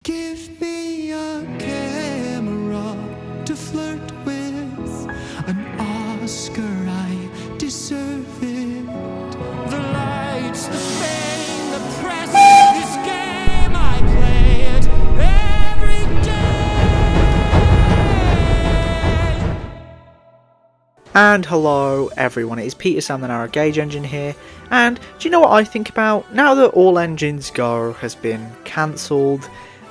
Give me a camera to flirt with, an Oscar, I deserve it. The lights, the fame, the press, this game I play it every day. And hello everyone, it is Peter Sam the Narrow Gauge Engine here, and do you know what I think about? Now that All Engines Go has been cancelled,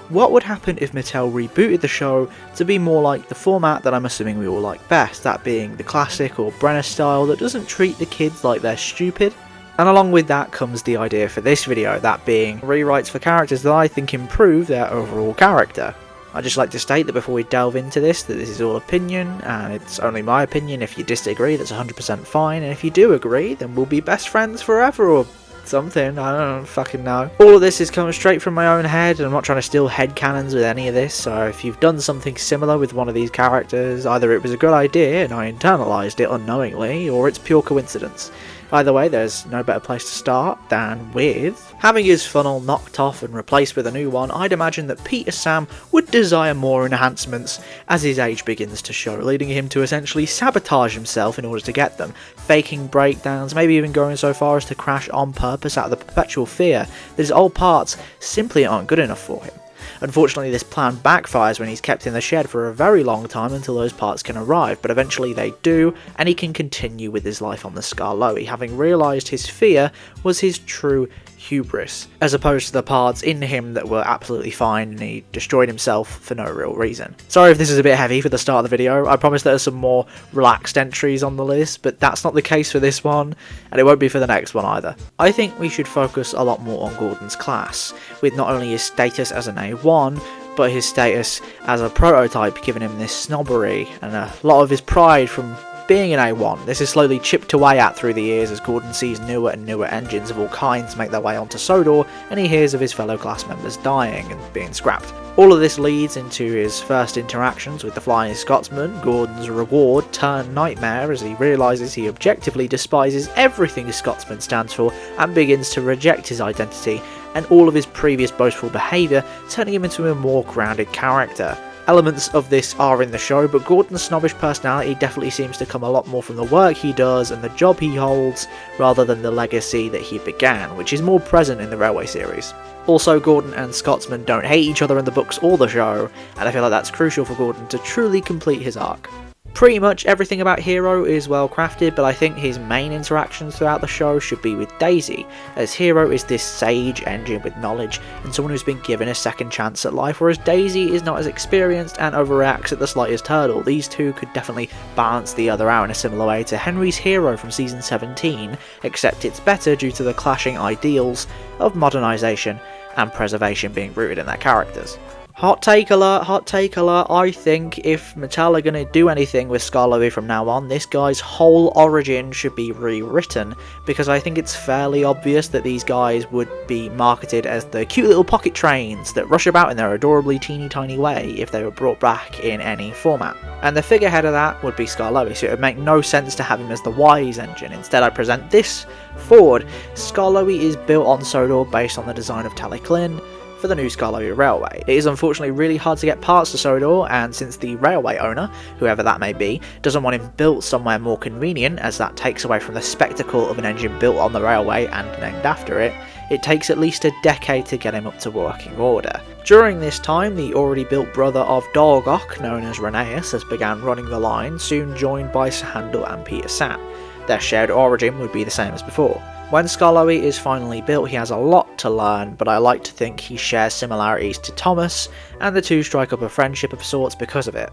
what would happen if Mattel rebooted the show to be more like the format that I'm assuming we all like best, that being the classic or Brenner style that doesn't treat the kids like they're stupid? And along with that comes the idea for this video, that being rewrites for characters that I think improve their overall character. I'd just like to state that before we delve into this, that this is all opinion, and it's only my opinion. If you disagree, that's 100% fine, and if you do agree, then we'll be best friends forever, or something, I don't fucking know. All of this is coming straight from my own head, and I'm not trying to steal headcanons with any of this, so if you've done something similar with one of these characters, either it was a good idea and I internalised it unknowingly, or it's pure coincidence. Either way, there's no better place to start than with having his funnel knocked off and replaced with a new one. I'd imagine that Peter Sam would desire more enhancements as his age begins to show, leading him to essentially sabotage himself in order to get them, faking breakdowns, maybe even going so far as to crash on purpose out of the perpetual fear that his old parts simply aren't good enough for him. Unfortunately, this plan backfires when he's kept in the shed for a very long time until those parts can arrive, but eventually they do, and he can continue with his life on the Skarloey, having realised his fear was his true hubris, as opposed to the parts in him that were absolutely fine and he destroyed himself for no real reason. Sorry if this is a bit heavy for the start of the video, I promise there's some more relaxed entries on the list, but that's not the case for this one, and it won't be for the next one either. I think we should focus a lot more on Gordon's class, with not only his status as an A1, but his status as a prototype, giving him this snobbery and a lot of his pride from being an A1. This is slowly chipped away at through the years as Gordon sees newer and newer engines of all kinds make their way onto Sodor, and he hears of his fellow class members dying and being scrapped. All of this leads into his first interactions with the Flying Scotsman, Gordon's reward turned nightmare as he realises he objectively despises everything Scotsman stands for and begins to reject his identity and all of his previous boastful behaviour, turning him into a more grounded character. Elements of this are in the show, but Gordon's snobbish personality definitely seems to come a lot more from the work he does and the job he holds, rather than the legacy that he began, which is more present in the Railway series. Also, Gordon and Scotsman don't hate each other in the books or the show, and I feel like that's crucial for Gordon to truly complete his arc. Pretty much everything about Hero is well crafted, but I think his main interactions throughout the show should be with Daisy, as Hero is this sage engine with knowledge and someone who's been given a second chance at life, whereas Daisy is not as experienced and overreacts at the slightest hurdle. These two could definitely balance the other out in a similar way to Henry's Hero from season 17, except it's better due to the clashing ideals of modernisation and preservation being rooted in their characters. Hot take alert, I think if Mattel are going to do anything with Skarloey from now on, this guy's whole origin should be rewritten, because I think it's fairly obvious that these guys would be marketed as the cute little pocket trains that rush about in their adorably teeny tiny way if they were brought back in any format. And the figurehead of that would be Skarloey, so it would make no sense to have him as the wise engine. Instead I present this forward. Skarloey is built on Sodor based on the design of Taliclin for the new Skarloey Railway. It is unfortunately really hard to get parts to Sodor, and since the railway owner, whoever that may be, doesn't want him built somewhere more convenient, as that takes away from the spectacle of an engine built on the railway and named after it, it takes at least a decade to get him up to working order. During this time, the already built brother of Dolgok, known as Rheneas, has begun running the line, soon joined by Sahandel and Peter Sam. Their shared origin would be the same as before. When Skarloey is finally built, he has a lot to learn, but I like to think he shares similarities to Thomas, and the two strike up a friendship of sorts because of it.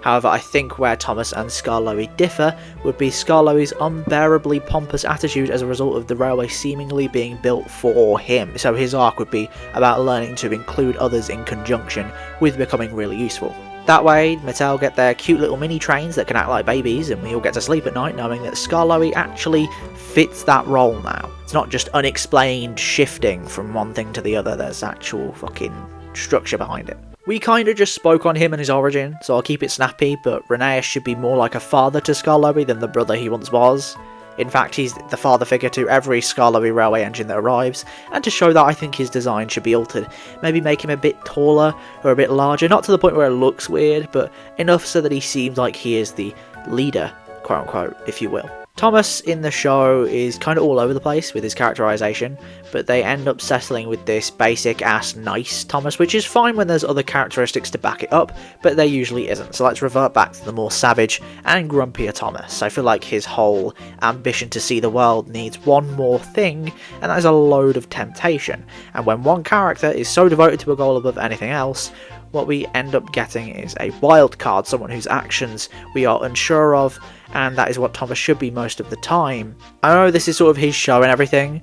However, I think where Thomas and Skarloey differ would be Skarloey's unbearably pompous attitude as a result of the railway seemingly being built for him, so his arc would be about learning to include others in conjunction with becoming really useful. That way, Mattel get their cute little mini trains that can act like babies, and we all get to sleep at night knowing that Skarloey actually fits that role now. It's not just unexplained shifting from one thing to the other, there's actual fucking structure behind it. We kinda just spoke on him and his origin, so I'll keep it snappy, but Rheneas should be more like a father to Skarloey than the brother he once was. In fact, he's the father figure to every Skarloey railway engine that arrives, and to show that, I think his design should be altered. Maybe make him a bit taller or a bit larger, not to the point where it looks weird, but enough so that he seems like he is the leader, quote unquote, if you will. Thomas in the show is kind of all over the place with his characterization, but they end up settling with this basic ass nice Thomas, which is fine when there's other characteristics to back it up, but there usually isn't. So let's revert back to the more savage and grumpier Thomas. I feel like his whole ambition to see the world needs one more thing, and that is a load of temptation. And when one character is so devoted to a goal above anything else, what we end up getting is a wild card, someone whose actions we are unsure of, and that is what Thomas should be most of the time. I know this is sort of his show and everything,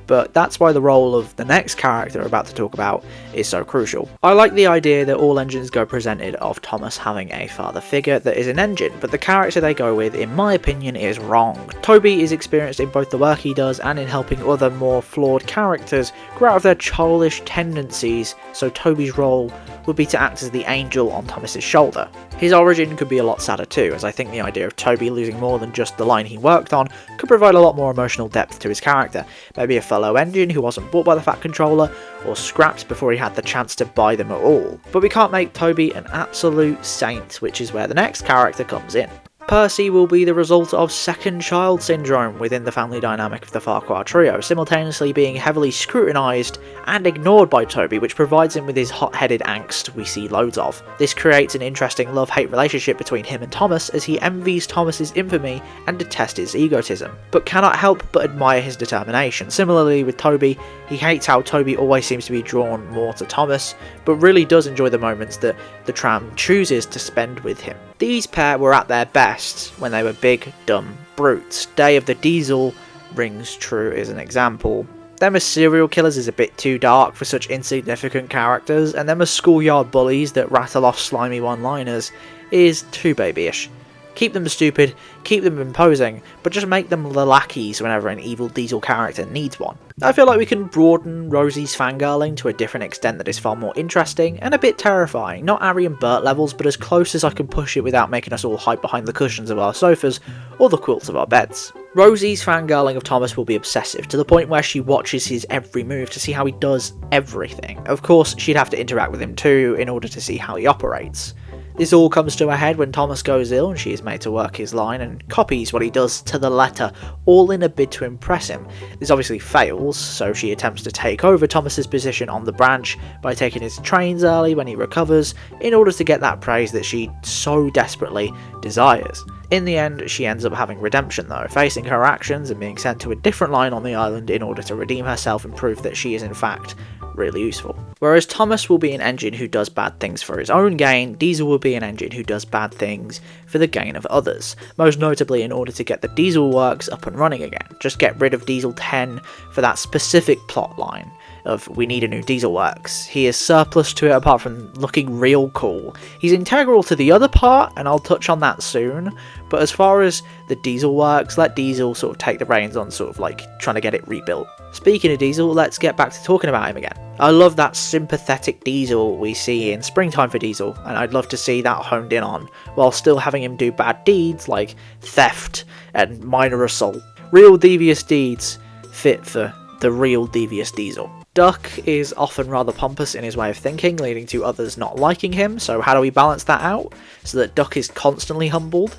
but that's why the role of the next character we're about to talk about is so crucial. I like the idea that all engines go presented of Thomas having a father figure that is an engine, but the character they go with, in my opinion, is wrong. Toby is experienced in both the work he does and in helping other more flawed characters grow out of their childish tendencies, so Toby's role would be to act as the angel on Thomas's shoulder. His origin could be a lot sadder too, as I think the idea of Toby losing more than just the line he worked on could provide a lot more emotional depth to his character. Maybe a fellow engine who wasn't bought by the Fat Controller, or scrapped before he had the chance to buy them at all. But we can't make Toby an absolute saint, which is where the next character comes in. Percy will be the result of second child syndrome within the family dynamic of the Farquhar trio, simultaneously being heavily scrutinised and ignored by Toby, which provides him with his hot-headed angst we see loads of. This creates an interesting love-hate relationship between him and Thomas, as he envies Thomas's infamy and detests his egotism, but cannot help but admire his determination. Similarly with Toby, he hates how Toby always seems to be drawn more to Thomas, but really does enjoy the moments that the tram chooses to spend with him. These pair were at their best when they were big, dumb brutes. Day of the Diesel rings true as an example. Them as serial killers is a bit too dark for such insignificant characters, and them as schoolyard bullies that rattle off slimy one-liners is too babyish. Keep them stupid, keep them imposing, but just make them the lackeys whenever an evil Diesel character needs one. I feel like we can broaden Rosie's fangirling to a different extent that is far more interesting and a bit terrifying. Not Ari and Bert levels, but as close as I can push it without making us all hide behind the cushions of our sofas or the quilts of our beds. Rosie's fangirling of Thomas will be obsessive, to the point where she watches his every move to see how he does everything. Of course, she'd have to interact with him too in order to see how he operates. This all comes to a head when Thomas goes ill and she is made to work his line and copies what he does to the letter, all in a bid to impress him. This obviously fails, so she attempts to take over Thomas's position on the branch by taking his trains early when he recovers, in order to get that praise that she so desperately desires. In the end, she ends up having redemption though, facing her actions and being sent to a different line on the island in order to redeem herself and prove that she is in fact really useful. Whereas Thomas will be an engine who does bad things for his own gain, Diesel will be an engine who does bad things for the gain of others, most notably in order to get the Diesel Works up and running again. Just get rid of Diesel 10 for that specific plot line of we need a new Diesel Works. He is surplus to it apart from looking real cool. He's integral to the other part, and I'll touch on that soon, but as far as the Diesel Works, let Diesel sort of take the reins on sort of like trying to get it rebuilt. Speaking of Diesel, let's get back to talking about him again. I love that sympathetic Diesel we see in Springtime for Diesel, and I'd love to see that honed in on, while still having him do bad deeds like theft and minor assault. Real devious deeds fit for the real devious Diesel. Duck is often rather pompous in his way of thinking, leading to others not liking him, so how do we balance that out so that Duck is constantly humbled?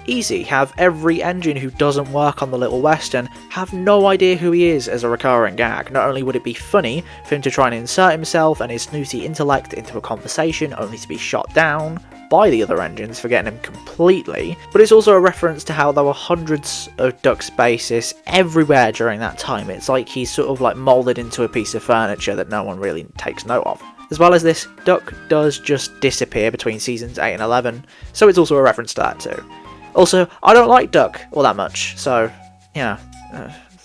Easy, have every engine who doesn't work on the Little Western have no idea who he is as a recurring gag. Not only would it be funny for him to try and insert himself and his snooty intellect into a conversation only to be shot down by the other engines, forgetting him completely, but it's also a reference to how there were hundreds of Duck's bases everywhere during that time. It's like he's sort of like moulded into a piece of furniture that no one really takes note of. As well as this, Duck does just disappear between seasons 8 and 11, so it's also a reference to that too. Also, I don't like Duck all that much, so, you know,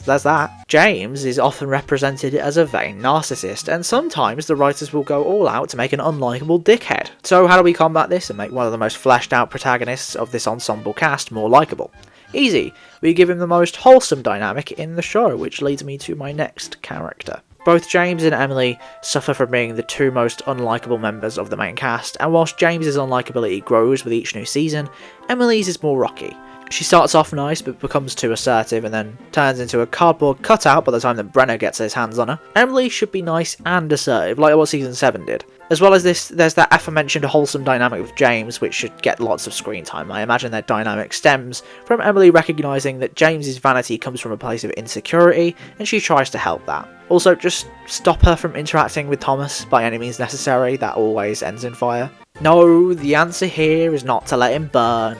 there's that. James is often represented as a vain narcissist, and sometimes the writers will go all out to make an unlikable dickhead. So how do we combat this and make one of the most fleshed out protagonists of this ensemble cast more likeable? Easy, we give him the most wholesome dynamic in the show, which leads me to my next character. Both James and Emily suffer from being the two most unlikable members of the main cast, and whilst James's unlikability grows with each new season, Emily's is more rocky. She starts off nice but becomes too assertive and then turns into a cardboard cutout by the time that Brenner gets his hands on her. Emily should be nice and assertive, like what season 7 did. As well as this, there's that aforementioned wholesome dynamic with James, which should get lots of screen time. I imagine their dynamic stems from Emily recognising that James's vanity comes from a place of insecurity, and she tries to help that. Also, just stop her from interacting with Thomas by any means necessary, that always ends in fire. No, the answer here is not to let him burn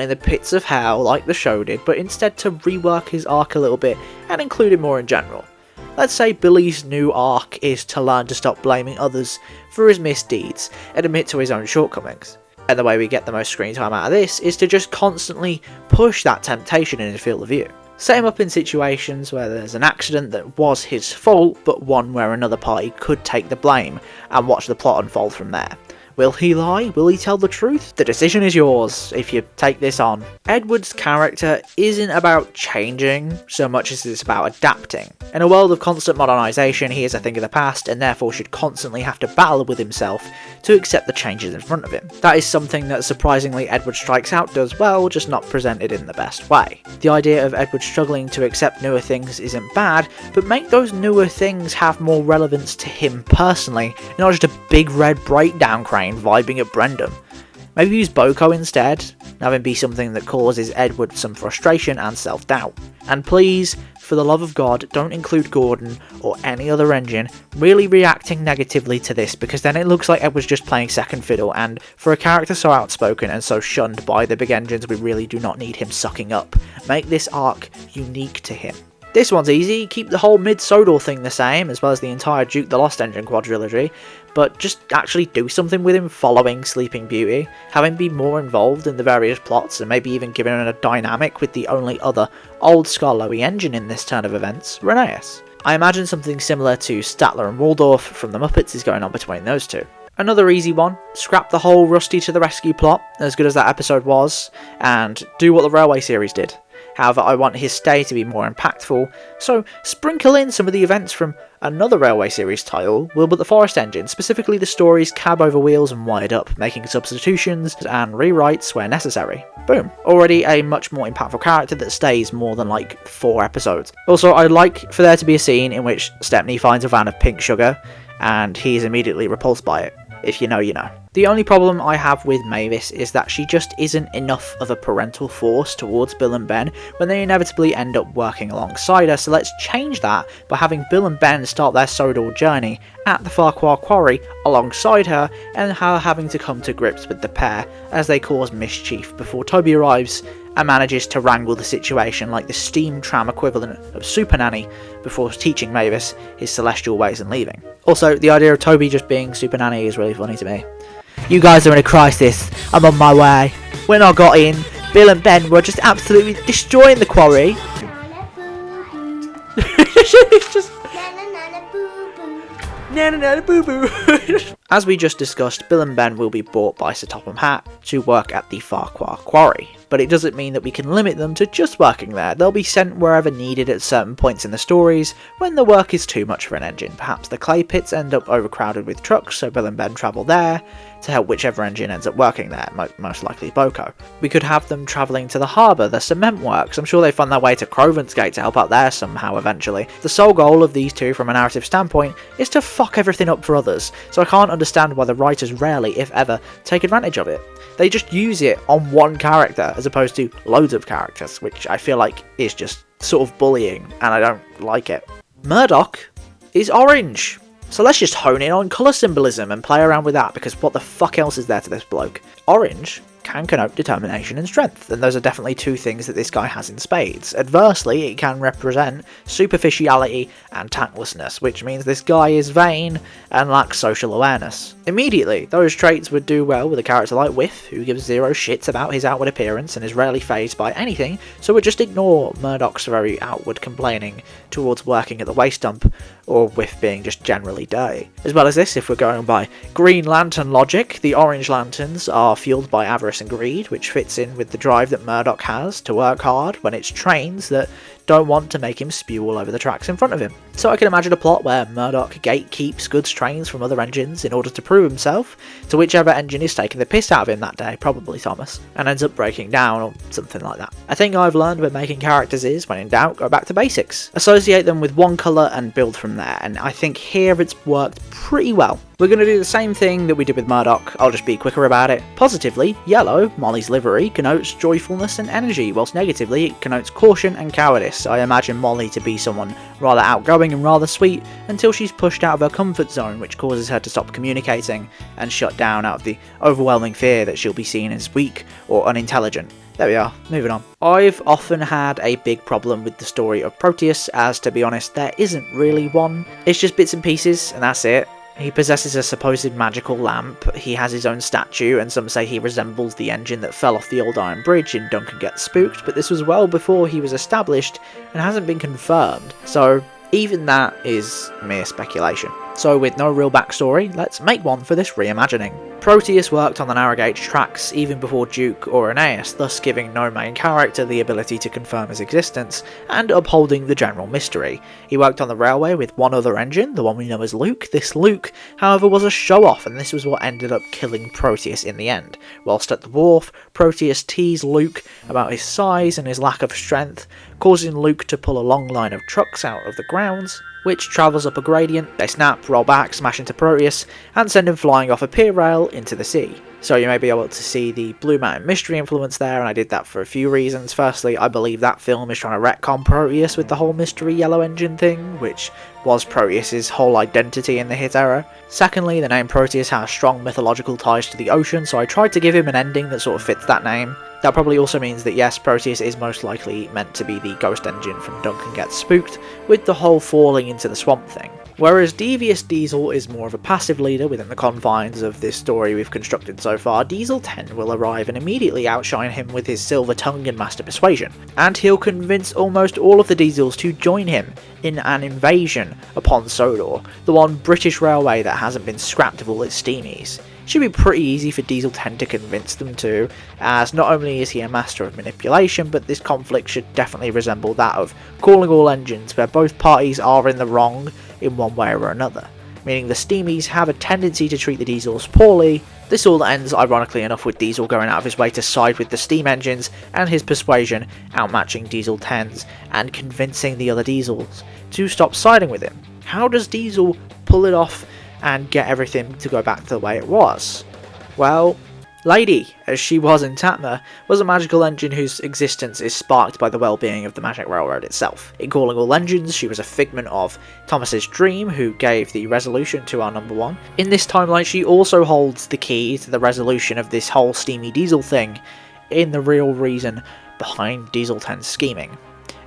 in the pits of hell like the show did, but instead to rework his arc a little bit and include him more in general. Let's say Billy's new arc is to learn to stop blaming others for his misdeeds and admit to his own shortcomings. And the way we get the most screen time out of this is to just constantly push that temptation in his field of view. Set him up in situations where there's an accident that was his fault, but one where another party could take the blame, and watch the plot unfold from there. Will he lie? Will he tell the truth? The decision is yours if you take this on. Edward's character isn't about changing so much as it's about adapting. In a world of constant modernisation, he is a thing of the past and therefore should constantly have to battle with himself to accept the changes in front of him. That is something that surprisingly Edward Strikes Out does well, just not presented in the best way. The idea of Edward struggling to accept newer things isn't bad, but make those newer things have more relevance to him personally, not just a big red breakdown crane vibing at Brendan. Maybe use Boko instead, and have him be something that causes Edward some frustration and self-doubt. And please, for the love of God, don't include Gordon or any other engine really reacting negatively to this, because then it looks like Edward's just playing second fiddle, and for a character so outspoken and so shunned by the big engines, we really do not need him sucking up. Make this arc unique to him. This one's easy, keep the whole mid-Sodor thing the same, as well as the entire Duke the Lost Engine quadrilogy, but just actually do something with him following Sleeping Beauty, have him be more involved in the various plots, and maybe even give him a dynamic with the only other old Scarlowy engine in this turn of events, Rheneas. I imagine something similar to Statler and Waldorf from the Muppets is going on between those two. Another easy one, scrap the whole Rusty to the rescue plot, as good as that episode was, and do what the Railway series did. However, I want his stay to be more impactful, so sprinkle in some of the events from another Railway series title, Wilbur the Forest Engine, specifically the stories Cab Over Wheels and Wired Up, making substitutions and rewrites where necessary. Boom. Already a much more impactful character that stays more than like 4 episodes. Also, I'd like for there to be a scene in which Stepney finds a van of pink sugar, and he's immediately repulsed by it. If you know, you know. The only problem I have with Mavis is that she just isn't enough of a parental force towards Bill and Ben when they inevitably end up working alongside her, so let's change that by having Bill and Ben start their Sodor journey at the Farquhar Quarry alongside her, and her having to come to grips with the pair as they cause mischief before Toby arrives and manages to wrangle the situation like the steam tram equivalent of Super Nanny before teaching Mavis his celestial ways and leaving. Also, the idea of Toby just being Super Nanny is really funny to me. You guys are in a crisis, I'm on my way. When I got in, Bill and Ben were just absolutely destroying the quarry. It's just... As we just discussed, Bill and Ben will be bought by Sir Topham Hatt to work at the Farquhar Quarry, but it doesn't mean that we can limit them to just working there. They'll be sent wherever needed at certain points in the stories when the work is too much for an engine. Perhaps the clay pits end up overcrowded with trucks, so Bill and Ben travel there to help whichever engine ends up working there, most likely Boko. We could have them travelling to the harbour, the cement works. I'm sure they find their way to Crovent's Gate to help out there somehow eventually. The sole goal of these two from a narrative standpoint is to fuck everything up for others, so I can't understand why the writers rarely, if ever, take advantage of it. They just use it on one character as opposed to loads of characters, which I feel like is just sort of bullying, and I don't like it. Murdoch is orange. So let's just hone in on colour symbolism and play around with that, because what the fuck else is there to this bloke? Orange can connote determination and strength, and those are definitely two things that this guy has in spades. Adversely, it can represent superficiality and tactlessness, which means this guy is vain and lacks social awareness. Immediately, those traits would do well with a character like Whiff, who gives zero shits about his outward appearance and is rarely fazed by anything, so would just ignore Murdoch's very outward complaining towards working at the waste dump, or Whiff being just generally dirty. As well as this, if we're going by Green Lantern logic, the Orange Lanterns are fueled by avarice and greed, which fits in with the drive that Murdoch has to work hard when it's trains that don't want to make him spew all over the tracks in front of him. So I can imagine a plot where Murdoch gatekeeps goods trains from other engines in order to prove himself to whichever engine is taking the piss out of him that day, probably Thomas, and ends up breaking down or something like that. A thing I've learned when making characters is, when in doubt, go back to basics. Associate them with one colour and build from there, and I think here it's worked pretty well. We're going to do the same thing that we did with Murdoch, I'll just be quicker about it. Positively, yellow, Molly's livery, connotes joyfulness and energy, whilst negatively it connotes caution and cowardice. I imagine Molly to be someone rather outgoing and rather sweet, until she's pushed out of her comfort zone, which causes her to stop communicating and shut down out of the overwhelming fear that she'll be seen as weak or unintelligent. There we are, moving on. I've often had a big problem with the story of Proteus, as to be honest there isn't really one. It's just bits and pieces and that's it. He possesses a supposed magical lamp, he has his own statue, and some say he resembles the engine that fell off the old iron bridge in Duncan Gets Spooked, but this was well before he was established and hasn't been confirmed, so even that is mere speculation. So with no real backstory, let's make one for this reimagining. Proteus worked on the narrow gauge tracks even before Duke or Aeneas, thus giving no main character the ability to confirm his existence, and upholding the general mystery. He worked on the railway with one other engine, the one we know as Luke. This Luke, however, was a show-off, and this was what ended up killing Proteus in the end. Whilst at the wharf, Proteus teased Luke about his size and his lack of strength, causing Luke to pull a long line of trucks out of the grounds, which travels up a gradient. They snap, roll back, smash into Proteus, and send him flying off a pier rail into the sea. So you may be able to see the Blue Mountain Mystery influence there, and I did that for a few reasons. Firstly, I believe that film is trying to retcon Proteus with the whole mystery yellow engine thing, which was Proteus's whole identity in the hit era. Secondly, the name Proteus has strong mythological ties to the ocean, so I tried to give him an ending that sort of fits that name. That probably also means that yes, Proteus is most likely meant to be the ghost engine from Duncan Gets Spooked, with the whole falling into the swamp thing. Whereas Devious Diesel is more of a passive leader within the confines of this story we've constructed so far, Diesel 10 will arrive and immediately outshine him with his silver tongue and master persuasion, and he'll convince almost all of the Diesels to join him in an invasion upon Sodor, the one British railway that hasn't been scrapped of all its steamies. Should be pretty easy for Diesel 10 to convince them to, as not only is he a master of manipulation, but this conflict should definitely resemble that of Calling All Engines, where both parties are in the wrong in one way or another, meaning the steamies have a tendency to treat the Diesels poorly. This all ends ironically enough with Diesel going out of his way to side with the steam engines and his persuasion outmatching Diesel 10's and convincing the other Diesels to stop siding with him. How does Diesel pull it off and get everything to go back to the way it was? Well, Lady, as she was in Tatma, was a magical engine whose existence is sparked by the well-being of the Magic Railroad itself. In Calling All Engines, she was a figment of Thomas's dream, who gave the resolution to our number one. In this timeline, she also holds the key to the resolution of this whole steamy diesel thing, in the real reason behind Diesel 10's scheming,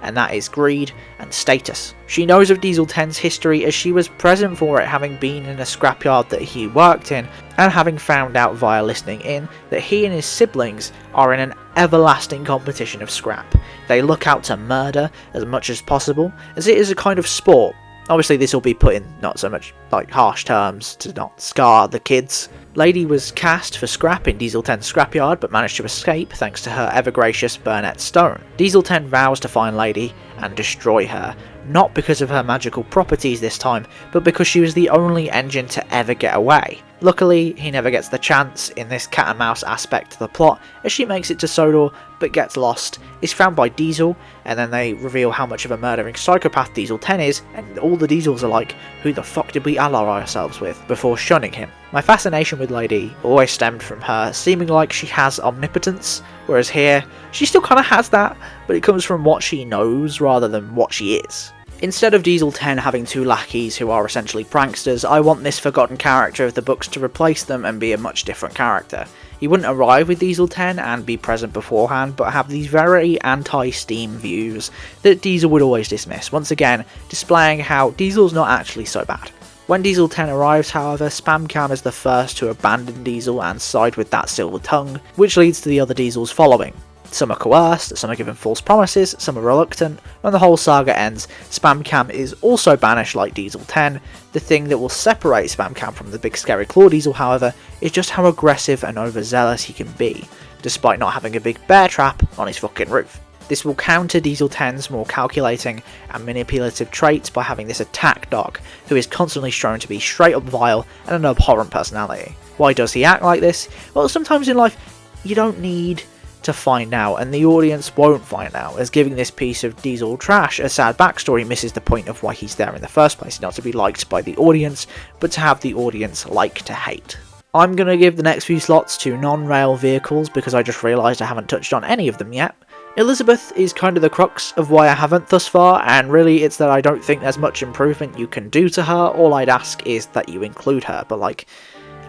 and that is greed and status. She knows of Diesel 10's history as she was present for it, having been in a scrapyard that he worked in, and having found out via listening in that he and his siblings are in an everlasting competition of scrap. They look out to murder as much as possible, as it is a kind of sport. Obviously this will be put in not so much like harsh terms to not scar the kids. Lady was cast for scrap in Diesel 10's scrapyard, but managed to escape thanks to her ever-gracious Burnett Stone. Diesel 10 vows to find Lady and destroy her, not because of her magical properties this time, but because she was the only engine to ever get away. Luckily, he never gets the chance in this cat and mouse aspect to the plot, as she makes it to Sodor but gets lost, is found by Diesel, and then they reveal how much of a murdering psychopath Diesel 10 is, and all the Diesels are like, who the fuck did we ally ourselves with, before shunning him. My fascination with Lady always stemmed from her seeming like she has omnipotence, whereas here, she still kind of has that, but it comes from what she knows rather than what she is. Instead of Diesel 10 having two lackeys who are essentially pranksters, I want this forgotten character of the books to replace them and be a much different character. He wouldn't arrive with Diesel 10 and be present beforehand, but have these very anti-Steam views that Diesel would always dismiss, once again displaying how Diesel's not actually so bad. When Diesel 10 arrives, however, Spamcam is the first to abandon Diesel and side with that silver tongue, which leads to the other Diesels following. Some are coerced, some are given false promises, some are reluctant. When the whole saga ends, Spamcam is also banished like Diesel 10. The thing that will separate Spamcam from the big scary claw Diesel, however, is just how aggressive and overzealous he can be, despite not having a big bear trap on his fucking roof. This will counter Diesel 10's more calculating and manipulative traits by having this attack dog, who is constantly shown to be straight up vile and an abhorrent personality. Why does he act like this? Well, sometimes in life, you don't need to find out, and the audience won't find out, as giving this piece of Diesel trash a sad backstory misses the point of why he's there in the first place, not to be liked by the audience, but to have the audience like to hate. I'm going to give the next few slots to NonRail Vehicles because I just realised I haven't touched on any of them yet. Elizabeth is kind of the crux of why I haven't thus far, and really it's that I don't think there's much improvement you can do to her. All I'd ask is that you include her, but like,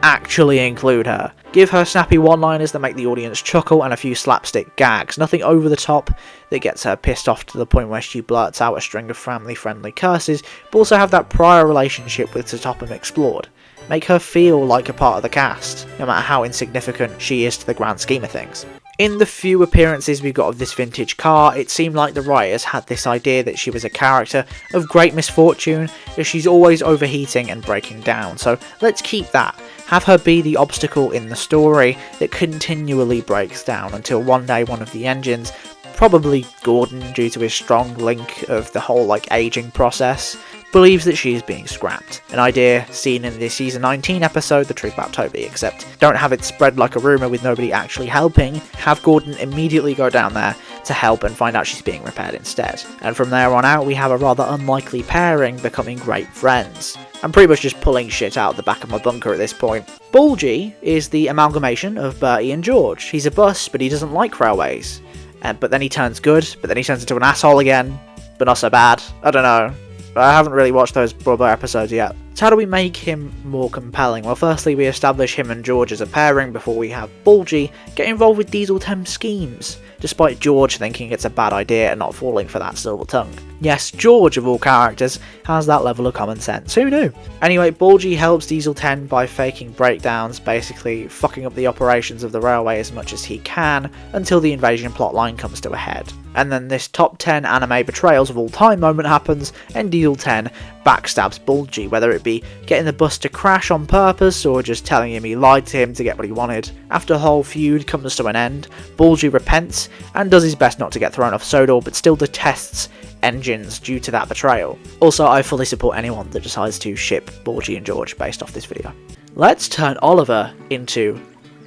actually include her. Give her snappy one-liners that make the audience chuckle and a few slapstick gags. Nothing over the top that gets her pissed off to the point where she blurts out a string of family-friendly curses, but also have that prior relationship with Topham explored. Make her feel like a part of the cast, no matter how insignificant she is to the grand scheme of things. In the few appearances we got of this vintage car, it seemed like the writers had this idea that she was a character of great misfortune, as she's always overheating and breaking down, so let's keep that. Have her be the obstacle in the story that continually breaks down until one day one of the engines, probably Gordon due to his strong link of the whole aging process, believes that she is being scrapped. An idea seen in the season 19 episode The Truth About Toby, except don't have it spread like a rumour with nobody actually helping, have Gordon immediately go down there to help and find out she's being repaired instead. And from there on out we have a rather unlikely pairing becoming great friends. I'm pretty much just pulling shit out of the back of my bunker at this point. Bulgy is the amalgamation of Bertie and George. He's a bus, but he doesn't like railways. But then he turns good, but then he turns into an asshole again, but not so bad. I don't know. I haven't really watched those Brother episodes yet. So how do we make him more compelling? Well, firstly we establish him and George as a pairing before we have Bulgy get involved with Diesel 10's schemes, despite George thinking it's a bad idea and not falling for that silver tongue. Yes, George of all characters has that level of common sense, who knew? Anyway, Bulgy helps Diesel 10 by faking breakdowns, basically fucking up the operations of the railway as much as he can until the invasion plotline comes to a head. And then this top 10 anime betrayals of all time moment happens and Diesel 10 backstabs Bulgy, whether it be getting the bus to crash on purpose or just telling him he lied to him to get what he wanted. After the whole feud comes to an end, Bulgy repents and does his best not to get thrown off Sodor, but still detests engines due to that betrayal. Also, I fully support anyone that decides to ship Bulgy and George based off this video. Let's turn Oliver into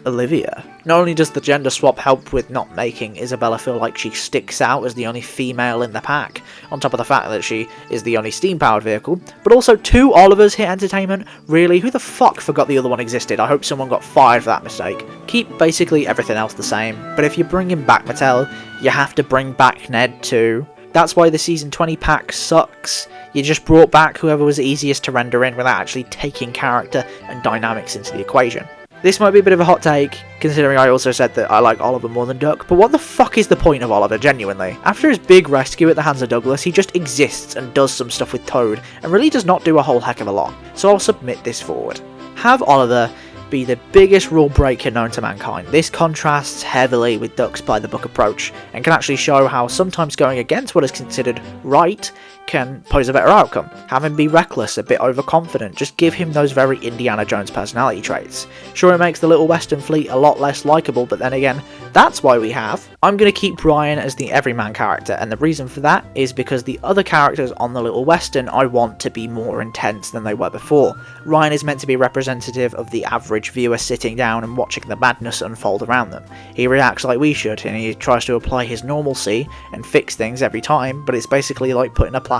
Olivia. Not only does the gender swap help with not making Isabella feel like she sticks out as the only female in the pack, on top of the fact that she is the only steam-powered vehicle, but also two Olivers hit entertainment. Really, who the fuck forgot the other one existed? I hope someone got fired for that mistake. Keep basically everything else the same, but if you're bringing back Mattel, you have to bring back Ned too. That's why the season 20 pack sucks. You just brought back whoever was easiest to render in without actually taking character and dynamics into the equation. This might be a bit of a hot take, considering I also said that I like Oliver more than Duck, but what the fuck is the point of Oliver, genuinely? After his big rescue at the hands of Douglas, he just exists and does some stuff with Toad, and really does not do a whole heck of a lot, so I'll submit this forward. Have Oliver be the biggest rule breaker known to mankind. This contrasts heavily with Duck's by-the-book approach, and can actually show how sometimes going against what is considered right can pose a better outcome. Have him be reckless, a bit overconfident, just give him those very Indiana Jones personality traits. Sure, it makes the Little Western Fleet a lot less likeable, but then again, that's why we have. I'm going to keep Ryan as the everyman character, and the reason for that is because the other characters on the Little Western I want to be more intense than they were before. Ryan is meant to be representative of the average viewer sitting down and watching the madness unfold around them. He reacts like we should, and he tries to apply his normalcy and fix things every time, but it's basically like putting a plaster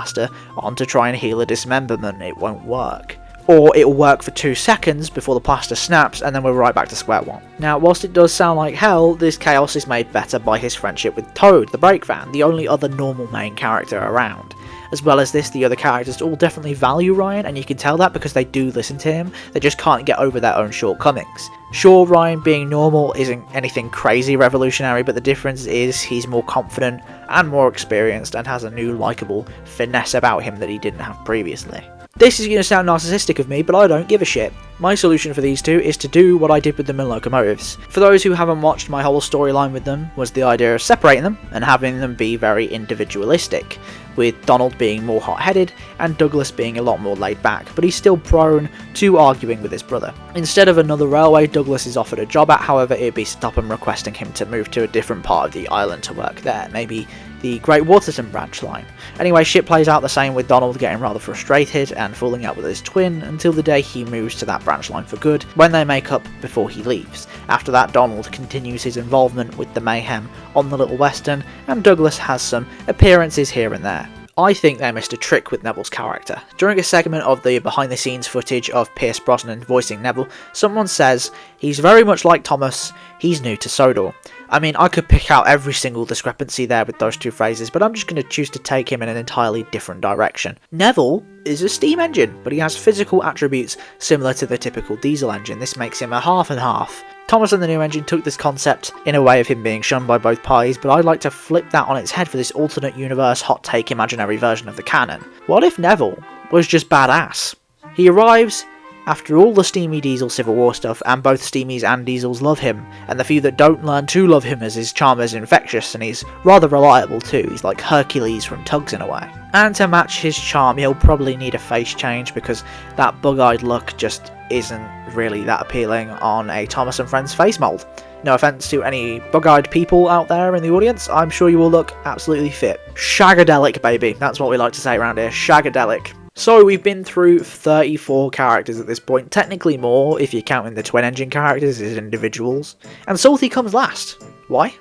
on to try and heal a dismemberment. It won't work. Or it'll work for 2 seconds before the plaster snaps and then we're right back to square one. Now, whilst it does sound like hell, this chaos is made better by his friendship with Toad, the brake van, the only other normal main character around. As well as this, the other characters all definitely value Ryan, and you can tell that because they do listen to him, they just can't get over their own shortcomings. Sure, Ryan being normal isn't anything crazy revolutionary, but the difference is he's more confident and more experienced and has a new likeable finesse about him that he didn't have previously. This is going to sound narcissistic of me, but I don't give a shit. My solution for these two is to do what I did with them in Locomotives. For those who haven't watched my whole storyline with them, was the idea of separating them and having them be very individualistic. with Donald being more hot-headed and Douglas being a lot more laid back, but he's still prone to arguing with his brother. Instead of another railway Douglas is offered a job at, however, it'd be Topham requesting him to move to a different part of the island to work there, maybe the Great Waterton branch line. Anyway, shit plays out the same with Donald getting rather frustrated and falling out with his twin until the day he moves to that branch line for good, when they make up before he leaves. After that, Donald continues his involvement with the mayhem on the Little Western, and Douglas has some appearances here and there. I think they missed a trick with Neville's character. During a segment of the behind the scenes footage of Pierce Brosnan voicing Neville, someone says, "He's very much like Thomas, he's new to Sodor." I mean, I could pick out every single discrepancy there with those two phrases, but I'm just going to choose to take him in an entirely different direction. Neville is a steam engine, but he has physical attributes similar to the typical diesel engine. This makes him a half and half. Thomas and the new engine took this concept in a way of him being shunned by both parties, but I'd like to flip that on its head for this alternate universe hot take imaginary version of the canon. What if Neville was just badass? He arrives after all the steamy diesel Civil War stuff, and both steamies and diesels love him, and the few that don't learn to love him as his charm is infectious, and he's rather reliable too. He's like Hercules from Tugs in a way. And to match his charm, he'll probably need a face change, because that bug-eyed look just isn't really that appealing on a Thomas and Friends face mould. No offense to any bug-eyed people out there in the audience, I'm sure you will look absolutely fit. Shagadelic, baby, that's what we like to say around here, shagadelic. So we've been through 34 characters at this point, technically more if you're counting the twin engine characters as individuals, and Salty comes last. Why?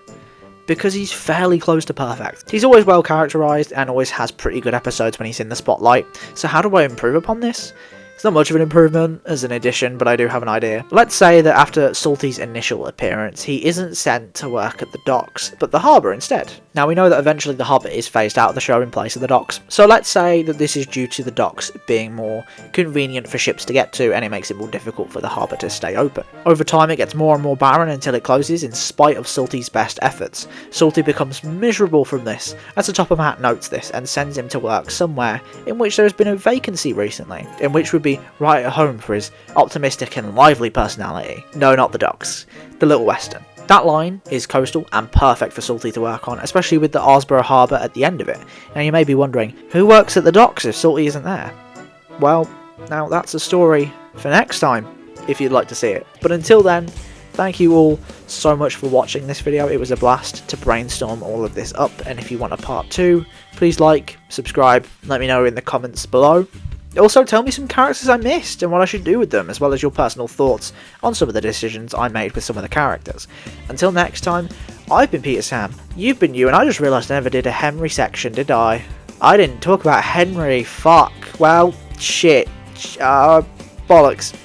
Because he's fairly close to perfect. He's always well characterised and always has pretty good episodes when he's in the spotlight, so how do I improve upon this? It's not much of an improvement as an addition, but I do have an idea. Let's say that after Salty's initial appearance, he isn't sent to work at the docks, but the harbour instead. Now we know that eventually the harbour is phased out of the show in place of the docks, so let's say that this is due to the docks being more convenient for ships to get to, and it makes it more difficult for the harbour to stay open. Over time it gets more and more barren until it closes in spite of Salty's best efforts. Salty becomes miserable from this, as the Topham Hatt notes this and sends him to work somewhere in which there has been a vacancy recently, in which would be right at home for his optimistic and lively personality. No, not the docks. The Little Western. That line is coastal and perfect for Salty to work on, especially with the Arsborough Harbour at the end of it. Now you may be wondering, who works at the docks if Salty isn't there? Well, now that's a story for next time, if you'd like to see it. But until then, thank you all so much for watching this video. It was a blast to brainstorm all of this up, and if you want a part 2, please like, subscribe, let me know in the comments below. Also, tell me some characters I missed and what I should do with them, as well as your personal thoughts on some of the decisions I made with some of the characters. Until next time, I've been Peter Sam, you've been you, and I just realised I never did a Henry section, did I? I didn't talk about Henry, fuck, well, shit, bollocks.